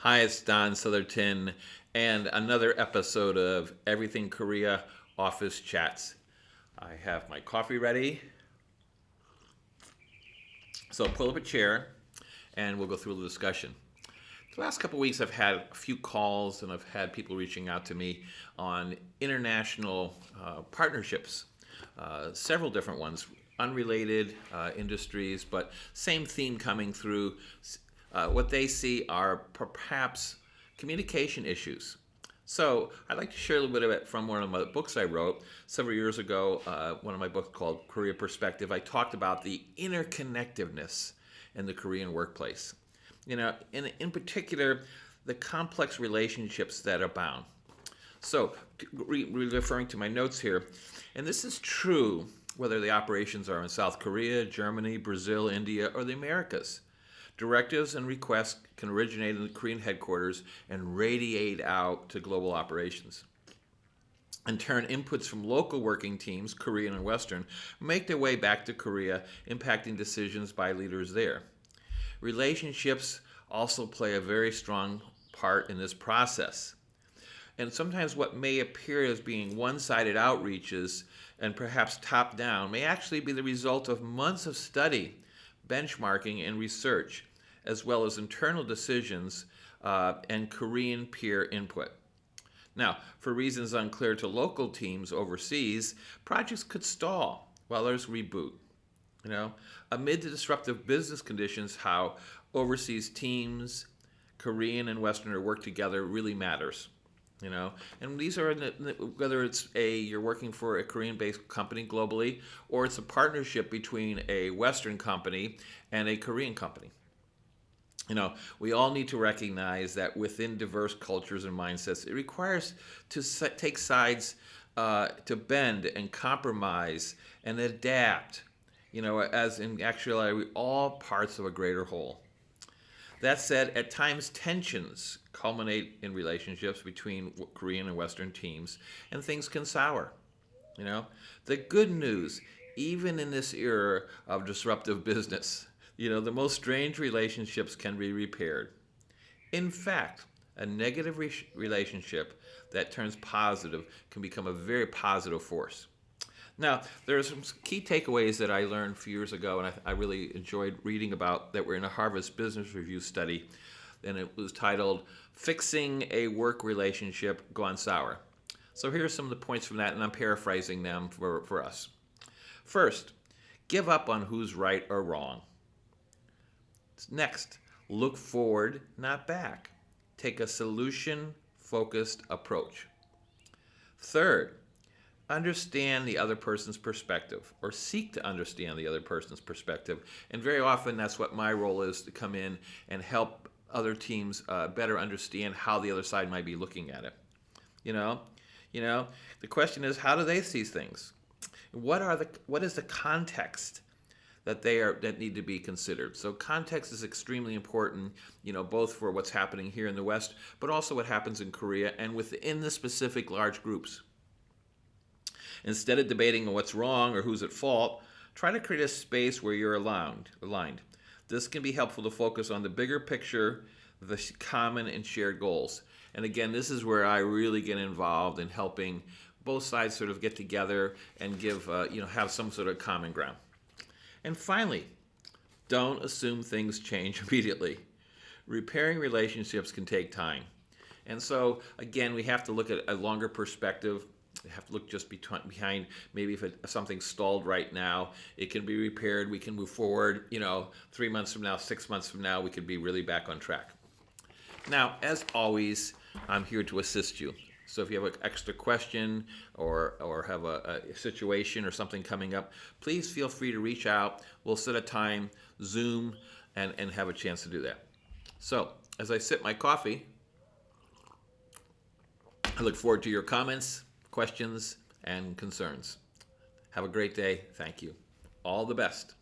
Hi, it's Don Southerton, and another episode of Everything Korea Office Chats. I have my coffee ready, so pull up a chair and we'll go through the discussion. The last couple of weeks, I've had a few calls and I've had people reaching out to me on international partnerships, several different ones, unrelated industries, but same theme coming through. What they see are perhaps communication issues. So I'd like to share a little bit of it from one of my books I wrote several years ago, one of my books called Korea Perspective. I talked about the interconnectedness in the Korean workplace. In particular, the complex relationships that abound. So, referring to my notes here, and this is true whether the operations are in South Korea, Germany, Brazil, India, or the Americas. Directives and requests can originate in the Korean headquarters and radiate out to global operations. In turn, inputs from local working teams, Korean and Western, make their way back to Korea, impacting decisions by leaders there. Relationships also play a very strong part in this process. And sometimes what may appear as being one-sided outreaches and perhaps top-down may actually be the result of months of study, benchmarking, and research, as well as internal decisions and Korean peer input. Now, for reasons unclear to local teams overseas, projects could stall while others reboot. Amid the disruptive business conditions, how overseas teams, Korean and Westerner, work together really matters. And these are whether you're working for a Korean-based company globally, or it's a partnership between a Western company and a Korean company. We all need to recognize that within diverse cultures and mindsets, it requires to take sides, to bend and compromise and adapt. As in actuality, we're all parts of a greater whole. That said, at times tensions culminate in relationships between Korean and Western teams, and things can sour. The good news, even in this era of disruptive business, the most strange relationships can be repaired. In fact, a negative relationship that turns positive can become a very positive force. Now, there are some key takeaways that I learned a few years ago, and I really enjoyed reading about that were in a Harvard Business Review study, and it was titled, Fixing a Work Relationship Gone Sour. So here are some of the points from that, and I'm paraphrasing them for us. First, give up on who's right or wrong. Next, look forward, not back. Take a solution-focused approach. Third, understand the other person's perspective, or seek to understand the other person's perspective. And very often that's what my role is, to come in and help other teams better understand how the other side might be looking at it. The question is, how do they see things? What is the context that need to be considered? So context is extremely important, both for what's happening here in the West, but also what happens in Korea and within the specific large groups. Instead of debating on what's wrong or who's at fault, try to create a space where you're aligned. This can be helpful to focus on the bigger picture, the common and shared goals. And again, this is where I really get involved in helping both sides sort of get together and have some sort of common ground. And finally, don't assume things change immediately. Repairing relationships can take time. And so, again, we have to look at a longer perspective. We have to look just behind. Maybe if something's stalled right now, it can be repaired. We can move forward. 3 months from now, 6 months from now, we could be really back on track. Now, as always, I'm here to assist you. So if you have an extra question or have a situation or something coming up, please feel free to reach out. We'll set a time, Zoom, and have a chance to do that. So as I sip my coffee, I look forward to your comments, questions, and concerns. Have a great day. Thank you. All the best.